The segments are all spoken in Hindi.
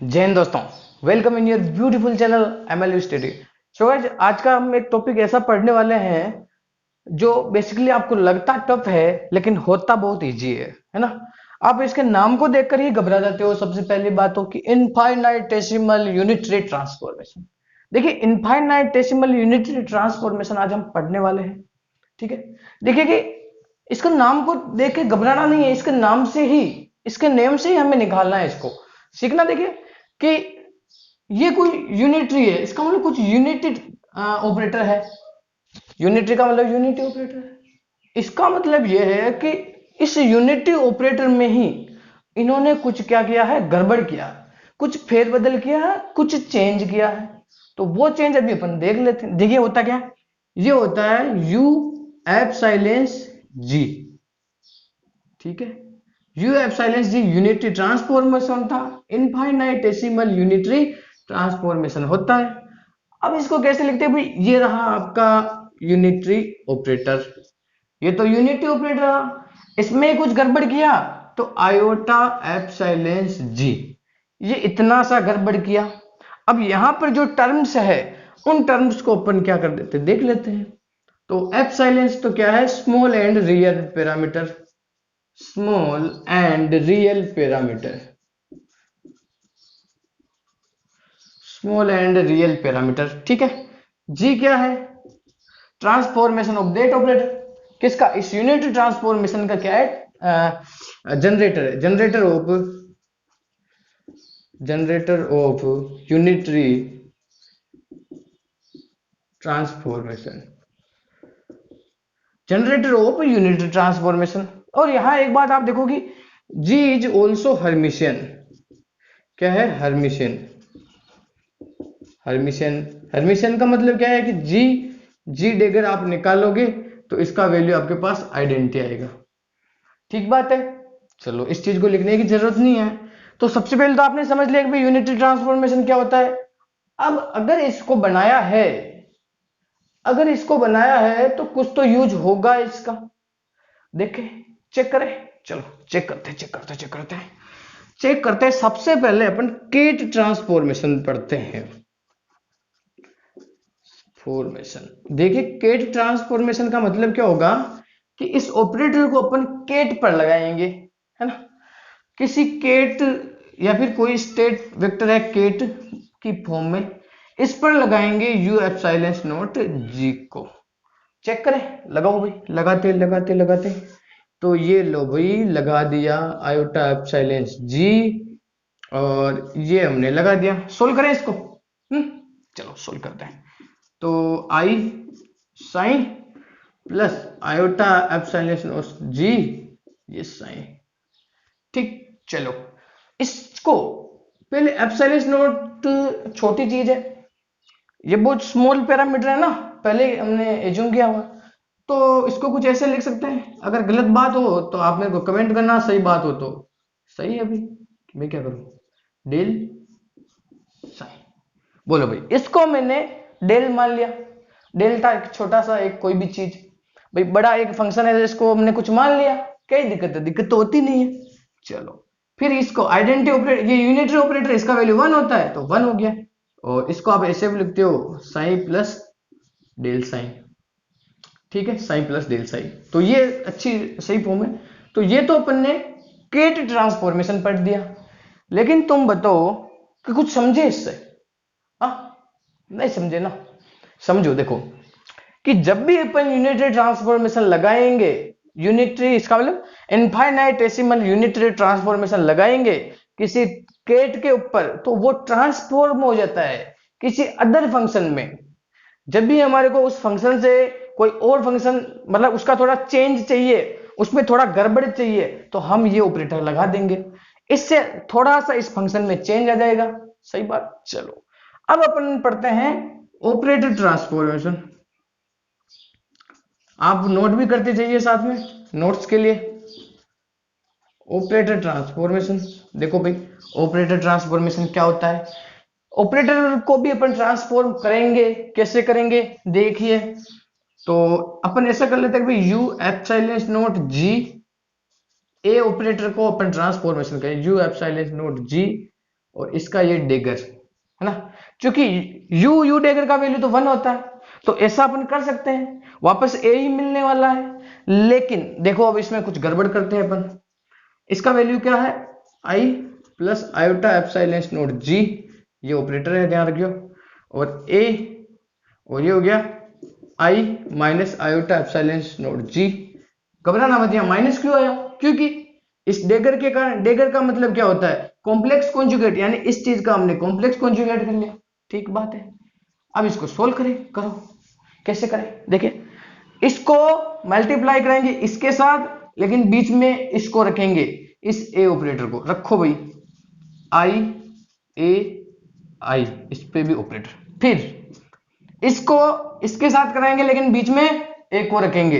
जय हिंद दोस्तों। Welcome in your beautiful channel MLU study. So guys, आज का हम एक टॉपिक ऐसा पढ़ने वाले हैं जो बेसिकली आपको लगता टफ है लेकिन होता बहुत इजी है ना। आप इसके नाम को देखकर ही घबरा जाते हो। सबसे पहली बात हो कि इनफाइनाइटेसिमल यूनिटरी ट्रांसफॉर्मेशन। देखिए, इनफाइनाइटेसिमल यूनिटरी ट्रांसफॉर्मेशन आज हम पढ़ने वाले हैं। ठीक है, देखिए कि इसका नाम को देख के घबराना नहीं है। इसके नाम से ही, इसके नेम से ही हमें निकालना है, इसको सीखना। देखिए कि ये कोई यूनिटरी है, इसका मतलब कुछ यूनिटेड ऑपरेटर है। यूनिटरी का मतलब यूनिटी ऑपरेटर है। इसका मतलब यह है कि इस यूनिटी ऑपरेटर में ही इन्होंने कुछ क्या किया है, गड़बड़ किया, कुछ फेरबदल किया है, कुछ चेंज किया है। तो वो चेंज अभी अपन देख लेते हैं। देखिए होता क्या है, ये होता है यू एप्सिलॉन जी। ठीक है, U epsilon G unitary transformation था, इनफाइनाइटेसिमल यूनिटरी ट्रांसफॉर्मेशन होता है। अब इसको कैसे लिखते हैं भाई, ये रहा आपका यूनिटरी ऑपरेटर। ये तो यूनिटी ऑपरेटर रहा, इसमें कुछ गड़बड़ किया तो आयोटा एप्सिलॉन जी, ये इतना सा गड़बड़ किया। अब यहां पर जो टर्म्स है उन टर्म्स को अपन क्या कर देते देख लेते हैं। तो एप्सिलॉन तो क्या है, small and real parameter. Small and real parameter, small and real parameter. ठीक है, जी क्या है, ट्रांसफॉर्मेशन ऑफ दैट ऑपरेटर। किसका, इस यूनिट ट्रांसफॉर्मेशन का क्या है, जनरेटर है। Generator off unitary transformation, generator off unitary transformation. और यहां एक बात आप देखोगी, जी इज ऑल्सो हर्मिशियन। क्या है, हर्मिशियन। हर्मिशियन, हर्मिशियन का मतलब क्या है कि जी, जी डेगर आप निकालोगे तो इसका वैल्यू आपके पास आइडेंटिटी आएगा। ठीक बात है, चलो इस चीज को लिखने की जरूरत नहीं है। तो सबसे पहले तो आपने समझ लिया कि भाई यूनिटरी ट्रांसफॉर्मेशन क्या होता है। अब अगर इसको बनाया है तो कुछ तो यूज होगा इसका। देखें, चेक करें। चलो चेक करते हैं। सबसे पहले अपन केट ट्रांसफॉर्मेशन पढ़ते हैं। फॉर्मेशन, देखिए केट ट्रांसफॉर्मेशन का मतलब क्या होगा कि इस ऑपरेटर को अपन केट पर लगाएंगे, है ना। किसी केट या फिर कोई स्टेट वेक्टर है केट की फॉर्म में, इस पर लगाएंगे यू एप्सिलॉन नॉट जी को। चेक करें, लगाओ भाई, लगाते तो ये लो भाई, लगा दिया आयोटा एप्सिलॉन जी। और ये हमने लगा दिया। सोल्व करें इसको। चलो सोल्व करते हैं। तो आई साइन प्लस आयोटा एप्सिलॉन जी, ये साइन। ठीक, चलो इसको पहले एप्सिलॉन नॉट छोटी चीज है, ये बहुत स्मॉल पैरामीटर है ना, पहले हमने एज्यूम किया हुआ। तो इसको कुछ ऐसे लिख सकते हैं। अगर गलत बात हो तो आप मेरे को कमेंट करना, सही बात हो तो सही है। अभी मैं क्या करूं, डेल साइन। बोलो भाई, इसको मैंने डेल मान लिया। डेल्टा एक छोटा सा एक कोई भी चीज, भाई बड़ा एक फंक्शन है इसको हमने कुछ मान लिया। क्या दिक्कत है, दिक्कत तो होती नहीं है। चलो फिर इसको आइडेंटिटी ऑपरेटर, ये यूनिटरी ऑपरेटर, इसका वैल्यू 1 होता है तो 1 हो गया। और इसको आप ऐसे भी लिखते हो, साइन प्लस डेल साइन। ठीक है, साइन प्लस डेल साइन, तो ये अच्छी सही फॉर्म है। तो ये तो अपन ने केट ट्रांसफॉर्मेशन पढ़ दिया। लेकिन तुम बताओ कि कुछ समझे इससे। हाँ, नहीं समझे ना। समझो, देखो कि जब भी अपन यूनिटरी ट्रांसफॉर्मेशन लगाएंगे, यूनिटरी इसका मतलब इनफाइनाइटेसिमल यूनिटरी ट्रांसफॉर्मेशन लगाएंगे किसी केट के ऊपर, तो वो ट्रांसफॉर्म हो जाता है किसी अदर फंक्शन में। जब भी हमारे को उस फंक्शन से कोई और फंक्शन, मतलब उसका थोड़ा चेंज चाहिए, उसमें थोड़ा गड़बड़ चाहिए, तो हम ये ऑपरेटर लगा देंगे। इससे थोड़ा सा इस फंक्शन में चेंज आ जाएगा। सही बात। चलो अब अपन पढ़ते हैं ऑपरेटर ट्रांसफॉर्मेशन। आप नोट भी करते जाइए साथ में, नोट्स के लिए। ऑपरेटर ट्रांसफॉर्मेशन, देखो भाई ऑपरेटर ट्रांसफॉर्मेशन क्या होता है। ऑपरेटर को भी अपन ट्रांसफॉर्म करेंगे, कैसे करेंगे देखिए। तो अपन ऐसा कर लेते हैं कि U epsilon not G, A operator को अपन ट्रांसफॉर्मेशन करें यू एप्सिलॉन नॉट जी, और इसका ये डेगर है ना, क्योंकि यू डेगर का वैल्यू तो 1 होता है, तो ऐसा अपन कर सकते हैं, वापस ए ही मिलने वाला है। लेकिन देखो अब इसमें कुछ गड़बड़ करते हैं अपन। इसका वैल्यू क्या है, आई प्लस आयोटा एप्सिलॉन नॉट जी, ये ऑपरेटर है ध्यान रखियो, और ए, और ये हो गया आई माइनस आयोटा एप्सिलॉन नॉट जी। घबराना मत, यहां माइनस क्यों आया, क्योंकि इस डेगर के कारण, डेगर का मतलब क्या होता है, कॉम्प्लेक्स कॉन्जुगेट, यानी इस चीज का हमने कॉम्प्लेक्स कॉन्जुगेट कर लिया। ठीक बात है। अब इसको सोल्व करें, करो, कैसे करें, देखिए इसको मल्टीप्लाई करेंगे इसके साथ, लेकिन बीच में इसको रखेंगे, इस ए ऑपरेटर को रखो भाई, आई ए आई, इस पे भी ऑपरेटर, फिर इसको इसके साथ कराएंगे लेकिन बीच में ए को रखेंगे,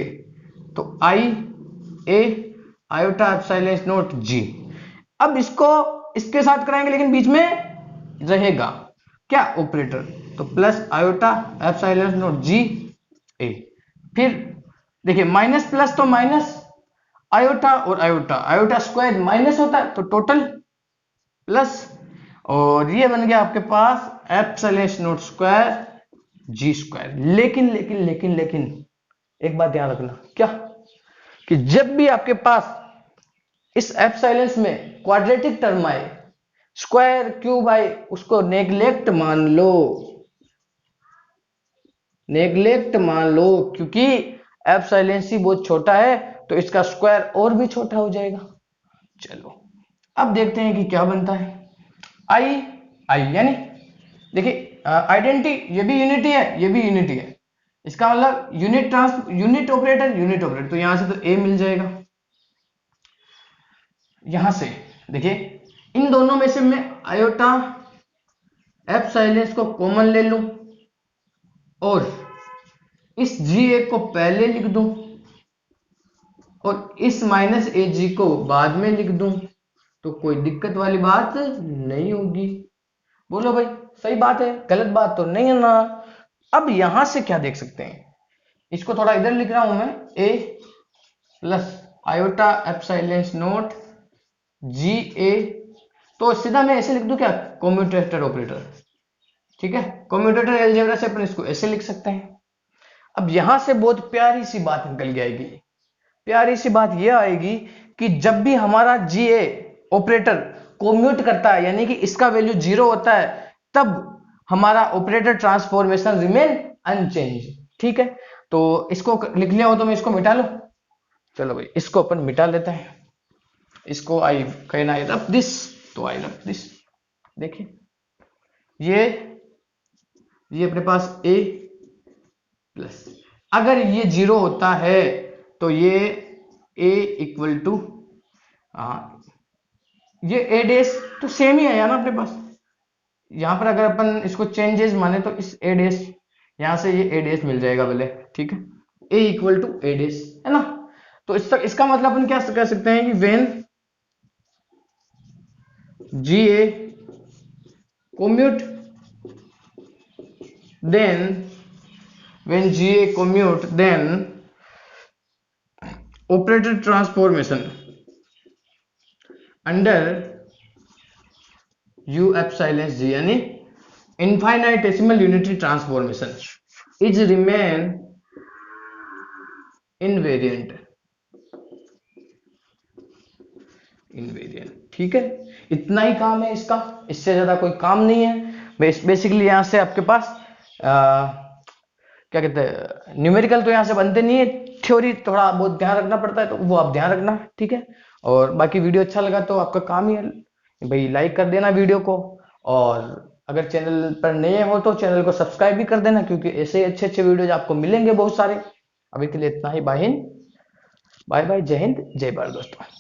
तो आई ए आयोटा एप्सिलॉन नॉट जी। अब इसको इसके साथ कराएंगे लेकिन बीच में रहेगा क्या, ऑपरेटर, तो plus iota epsilon not G ए। फिर देखिए माइनस प्लस तो माइनस, आयोटा और आयोटा, आयोटा स्क्वायर माइनस होता है तो टोटल प्लस, और ये बन गया आपके पास epsilon naught square G square. लेकिन लेकिन लेकिन लेकिन एक बात ध्यान रखना, क्या, कि जब भी आपके पास इस एप्सिलॉन में क्वाड्रेटिक टर्म आए, स्क्वायर क्यूब आए, उसको नेग्लेक्ट मान लो, नेग्लेक्ट मान लो, क्योंकि एप्सिलॉन सी बहुत छोटा है तो इसका स्क्वायर और भी छोटा हो जाएगा। चलो अब देखते हैं कि क्या बनता है, आई आई, यानी देखिए आइडेंटिटी, ये भी यूनिटी है, ये भी यूनिटी है, इसका मतलब यूनिट ऑपरेटर, तो यहां से तो ए मिल जाएगा। यहां से देखिए इन दोनों में से मैं आयोटा एप्सिलॉन को कॉमन ले लूं और इस जी ए को पहले लिख दूं और इस माइनस ए जी को बाद में लिख दूं, तो कोई दिक्कत वाली बात नहीं होगी। बोलो भाई सही बात है, गलत बात तो नहीं है ना। अब यहां से क्या देख सकते हैं, इसको थोड़ा इधर लिख रहा हूं मैं, ए plus iota epsilon not G ए, तो सीधा मैं ऐसे लिख दूं क्या, कम्यूटेटर ऑपरेटर, ठीक है, कम्यूटेटर अलजेब्रा से अपन इसको ऐसे लिख सकते हैं। अब यहां से बहुत प्यारी सी बात निकल के आएगी, प्यारी सी बात यह आएगी कि जब भी हमारा जी ए ऑपरेटर कम्यूट करता है, यानी कि इसका वैल्यू 0 होता है, तब हमारा ऑपरेटर ट्रांसफॉर्मेशन रिमेन अनचेंज। ठीक है, तो इसको लिख लिया हो तो मैं इसको मिटा लूं, चलो भाई इसको अपन मिटा लेते हैं, इसको आई कहना आई लव दिस, तो आई लव दिस। देखिए ये अपने पास ए प्लस, अगर ये 0 होता है तो ये ए इक्वल टू, ये ए डैश तो सेम ही है ना अपने पास, यहां पर अगर अपन इसको चेंजेस माने तो इस ए डैश, यहां से ये ए डैश मिल जाएगा भले, ठीक है, ए इक्वल टू ए डैश है ना। तो इसका मतलब अपन क्या कह सकते हैं कि when G A commute, then when GA commute, then operator transformation under U epsilon G, यानी infinitesimal unitary transformation is remain invariant, ठीक है, इतना ही काम है इसका, इससे ज्यादा कोई काम नहीं है। बेसिकली यहां से आपके पास क्या कहते हैं, न्यूमेरिकल तो यहां से बनते नहीं है, थ्योरी थोड़ा बहुत ध्यान रखना पड़ता है, तो वो आप ध्यान रखना, ठीक है। और बाकी वीडियो अच्छा लगा तो आपका काम ही है भाई लाइक कर देना वीडियो को, और अगर चैनल पर नए हो तो चैनल को सब्सक्राइब भी कर देना, क्योंकि ऐसे अच्छे अच्छे वीडियोज आपको मिलेंगे बहुत सारे। अभी के लिए इतना ही, बाय हिंद, बाय बाय, जय हिंद जय भारत दोस्तों।